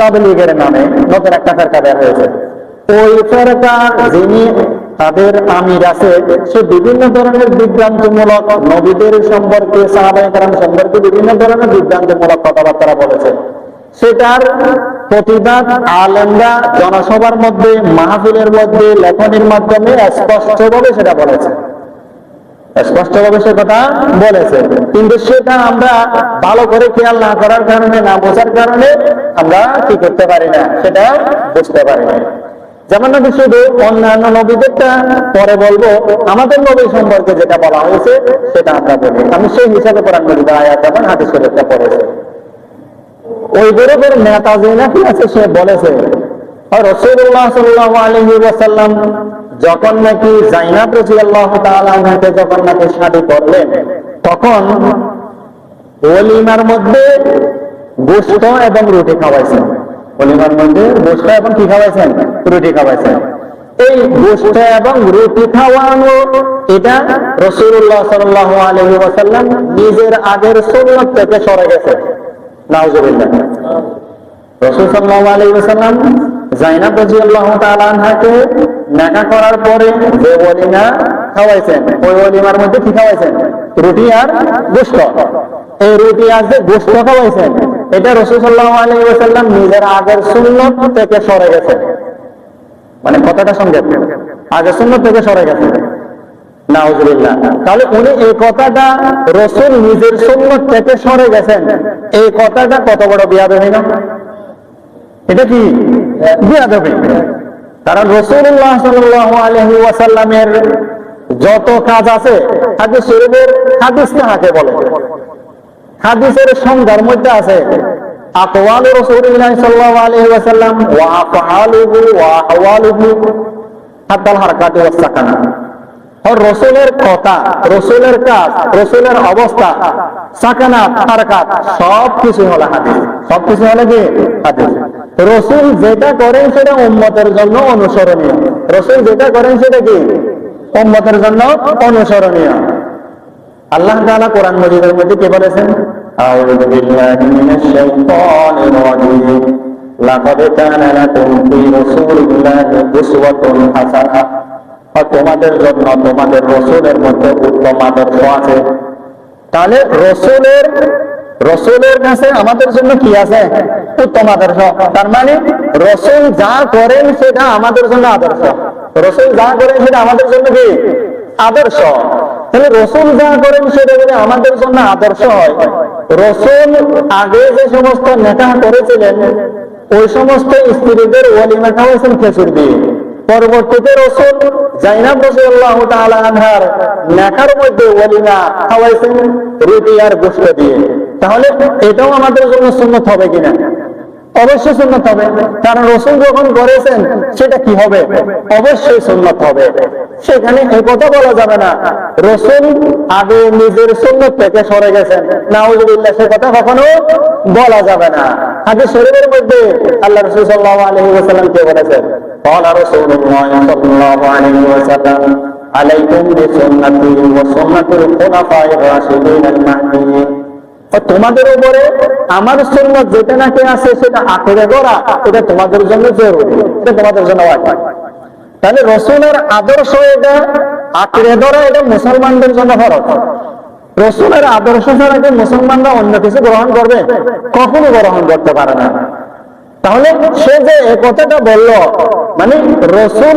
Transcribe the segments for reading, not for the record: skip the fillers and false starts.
তাবলীগের নামে নতুন একটা ফেরকা বের হয়েছে। ওই ফেরকা যিনি তাদের আমির আছে, সে বিভিন্ন ধরনের বিভ্রান্তিমূলক নবীদের সম্পর্কে, সাহাবায়ে কেরাম সম্পর্কে বিভিন্ন ধরনের বিভ্রান্তিমূলক কথাবার্তা বলেছে। সেটার প্রতিবাদ আলেমরা জনসভার মধ্যে, মাহফিলের মধ্যে, লেখনির মাধ্যমে স্পষ্টভাবে সেটা বলেছে, স্পষ্টভাবে সে কথা বলেছে। কিন্তু সেটা আমরা ভালো করে খেয়াল না করার কারণে, না বোঝার কারণে আমরা কি করতে পারি না, সেটা বুঝতে পারি না। যেমন নবী শুধু অন্যান্য নবীদেরটা পরে বলবো, আমাদের নবী সম্পর্কে যেটা বলা হয়েছে সেটা আমরা বলি। আমি সেই হিসাবে কোরআন মাজিদের আয়াত এবং হাদিস শরীফটা পড়েছি। ওই গ্রুপের নেতা যে নাকি আছে, সে বলেছে রাসূলুল্লাহ সাল্লাল্লাহু আলাইহি ওয়াসাল্লাম যখন নাকি যায়নাব রাদিয়াল্লাহু তাআলা আনহাকে যখন নাকি শাদী করলেন, তখন ওলিমার মধ্যে গোশত এবং রুটি খাওয়াইছেন। ওলিমার মধ্যে গোশত এবং কি খাওয়াইছেন? রুটি খাওয়াইছেন। এই গোশত এবং রুটি খাওয়ানো, এটা রাসূলুল্লাহ সাল্লাল্লাহু আলাইহি ওয়াসাল্লাম নিজের আগের সুন্নাত থেকে সরে গেছে। নাউজুবিল্লাহ। রাসূল সাল্লাল্লাহু আলাইহি ওয়াসাল্লাম যায়নাব রাদিয়াল্লাহু তাআলা আনহাকে নিকাহ করার পরে যে ওলিমা খাওয়াইছেন, ওই ওলিমার মধ্যে কি খাওয়াইছেন? রুটি আর গোশত। এই রুটি আর যে গোশত খাওয়াইছেন, এটা রাসূল সাল্লাল্লাহু আলাইহি ওয়াসাল্লাম নিজের আগের সুন্নাত থেকে সরে গেছে। মানে কথাটা সঙ্গে আগের সুন্নাত থেকে সরে গেছে। নাউজুবিল্লাহ। তাহলে উনি এই কথাটা, রাসূল নিজের সুন্নাত থেকে সরে গেছেন, এই কথাটা কত বড় বিয়াদবি না? এটা কি বিয়াদবি? কারণ রাসূলুল্লাহ সাল্লাল্লাহু আলাইহি ওয়াসাল্লামের যত কাজ আছে, হাদিস শরীফের হাদিস কাকে বলে? হাদিসের সংজ্ঞার মধ্যে আছে আকওয়ালু রাসূলিল্লাহ সাল্লাল্লাহু আলাইহি ওয়াসাল্লাম ওয়া আফআলুহু ওয়া আহওয়ালুহু হাত্তাল হারাকাতু ওয়াস সাকানা। আর রাসূলের কথা, রাসূলের কাজ, রাসূলের অবস্থা, সাকানাত, হারাকাত সব কিছু হলো হাদিস। সব কিছু হলো কি? হাদিস। রাসূল যেটা করেন সেটা উম্মতের জন্য অনুসরণীয়। রাসূল যেটা করেন সেটা কি? উম্মতের জন্য অনুসরণীয়। আল্লাহ তাআলা কোরআন মাজিদের মধ্যে কি বলেছেন? আউযু বিল্লাহি মিনাশ শাইতানির রাজীম। লাকাদ কানা লাকুম ফী রাসূলিল্লাহি উসওয়াতুন হাসানাহ। আর তোমাদের জন্য তোমাদের রাসূলের মধ্যে উত্তম আদর্শ আছে। তাহলে রাসূলের কাছে আমাদের জন্য কি আছে? উত্তম আদর্শ। তার মানে রাসূল যা করেন সেটা আমাদের জন্য আদর্শ। রাসূল যা করেন সেটা আমাদের জন্য কি? আদর্শ। তাহলে রাসূল যা করেন সেটা যদি আমাদের জন্য আদর্শ হয়, রাসূল আগে যে সমস্ত নিকাহ করেছিলেন, ওই সমস্ত স্ত্রীদের ওলিমা খাওয়াইছেন খেজুর দিয়ে। পরবর্তীতে রাসূল যায়নাব রাদিয়াল্লাহু তাআলা আনহার নিকাহের মধ্যে ওলিমা খাওয়াইছেন রুটি আর গোশত দিয়ে। তাহলে এটাও আমাদের জন্য সুন্নাত হবে কিনা? অবশ্যই সুন্নাত হবে। কারণ রাসূল যখন করেছেন সেটা কি হবে? অবশ্যই সুন্নাত হবে। সেখানে এই কথা বলা যাবে না রাসূল আগে নিজের সুন্নাত থেকে সরে গেছেন। নাউজুবিল্লাহ, সে কথা কখনো বলা যাবে না। হাদিস শরীফের মধ্যে আল্লাহ রাসূল সাল্লাল্লাহু আলাইহি ওয়াসাল্লাম কে বলেছেন? قال رسول الله صلى الله عليه وسلم عليكم بسنتي وسنة الخلفاء الراشدين المهديين। তোমাদের উপরে আমার সুন্নাত যেটা নাকি আছে সেটা আঁকড়ে ধরা, এটা তোমাদের জন্য জরুরি, এটা তোমাদের জন্য ওয়াজিব। তাহলে রাসূলের আদর্শ এটা আঁকড়ে ধরা, এটা মুসলমানদের জন্য ফরজ। রাসূলের আদর্শ ছাড়া কি মুসলমানরা অন্য কিছু গ্রহণ করবে? কখনো গ্রহণ করতে পারে না। তাহলে সে যে এই কথাটা বললো, মানে রাসূল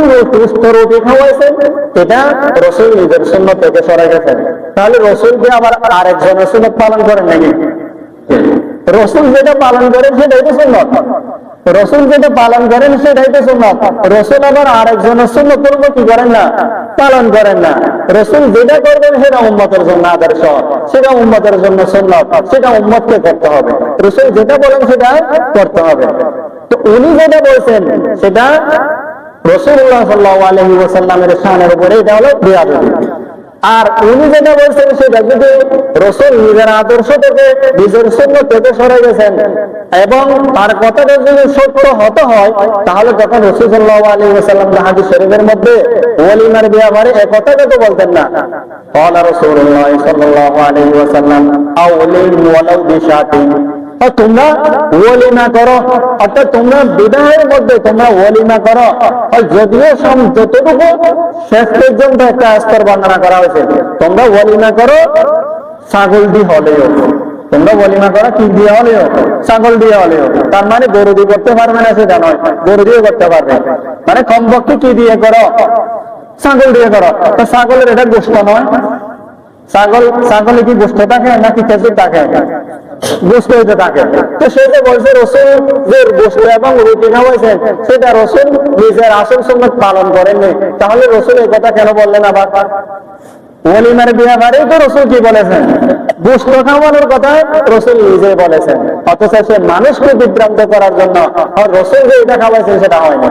রুটি খাওয়াইছেন, এটা রাসূল নিজের সুন্নাত থেকে সরে গেছেন। তাহলে রাসূল কি আবার আরেকজনের সুন্নাত পালন করেন নাকি? রাসূল যেটা পালন করেন সেটাই তো সুন্নাত। রাসূল যেটা পালন করেন সেটাই তো সুন্নাত। রাসূল আবার আরেকজনের সুন্নাত কি করেন না? পালন করেন না। রাসূল যেটা করবেন সেটা উম্মতের জন্য আদর্শ, সেটা উম্মতের জন্য সুন্নাত, সেটা উম্মতকে করতে হবে। রাসূল যেটা বলেন সেটা করতে হবে। তো উনি যেটা বলছেন সেটা রাসূলুল্লাহ সাল্লাল্লাহু আলাইহি ওয়াসাল্লামের শানের উপরে, এটা হলো বিয়াদবি। আর উনি যেটা বলছেন সেটা যদি রাসূল নিজের আদর্শ থেকে, নিজের সুন্নাত থেকে সরে গেছেন এবং তার কথাটা যদি সত্য হতে হয়, তাহলে তখন রাসূল সাল্লাল্লাহু আলাইহি ওয়াসাল্লাম হাদিস শরীফের মধ্যে ওলিমার ব্যাপারে এই কথাটা তো বলতেন না। قال رسول الله صلى الله عليه وسلم أولين ولو بشاة তোমরা ওয়ালিমা করো, অর্থাৎ তোমরা বিবাহের মধ্যে তোমরা ওয়ালিমা করো। যদিও যতটুকু শেষ পর্যন্ত একটা স্তর বর্ণনা করা হয়েছে, তোমরা ওয়ালিমা করো ছাগল দিয়ে হলেও, তোমরা ওয়ালিমা করো কি দিয়ে হলেও, ছাগল দিয়ে হলেও। তার মানে গরু দিয়ে করতে পারবে না সেটা নয়, গরু দিয়ে করতে পারবে, মানে কমপক্ষে কি দিয়ে করো, ছাগল দিয়ে করো। তো ছাগলের এটা গোস্ত নয়, ছাগলে কি গোস্ত থাকে নাকি খেজুর থাকে, গোস্ত হইতে থাকে। তো সে যে বলছে রসুল যে গোস্ত এবং রুটি খাওয়াইছেন, সেটা রসুল নিজের আসল সুন্নাত পালন করেননি, তাহলে রসুল এই কথা কেন বললেন? আবার ওয়ালিমার ব্যাপারে তো রসুল কি বলেছেন? গোস্ত খাওয়ানোর কথা রসুল নিজে বলেছেন, অথচ সে মানুষকে বিভ্রান্ত করার জন্য আর রসুল যে এটা খাওয়াইছেন সেটা হয় না।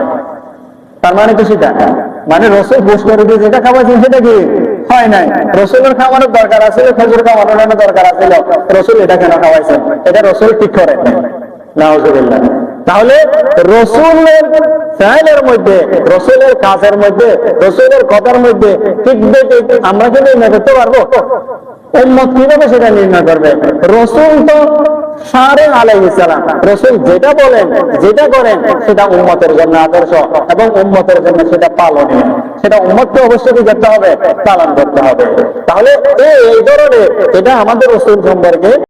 তার মানে তো সেটা, মানে রসুল গোস্ত রুটি যেটা খাওয়াইছেন সেটা কি হয় নাই। রসুলের খাওয়ানোর দরকার আছিল, খেজুর খাওয়ানোর দরকার আছিল, রসুল এটা কেন খাওয়াইছেন? এটা রসুল ঠিক করেন নাউজুবিল্লাহ। তাহলে রসুলের ফাইলের মধ্যে, রসুলের কাজের মধ্যে, রসুলের কথার মধ্যে ঠিক আমরা কি নির্ণয় করতে পারবো? উম্মত কিভাবে সেটা নির্ণয় করবে? রসুল তো সারে আলাইহিস সালাম, রসুল যেটা বলেন যেটা করেন সেটা উম্মতের জন্য আদর্শ এবং উম্মতের জন্য সেটা পালনীয়, সেটা উম্মতকে অবশ্যই কি করতে হবে? পালন করতে হবে। তাহলে এই ধরনের এটা আমাদের রসুল সম্পর্কে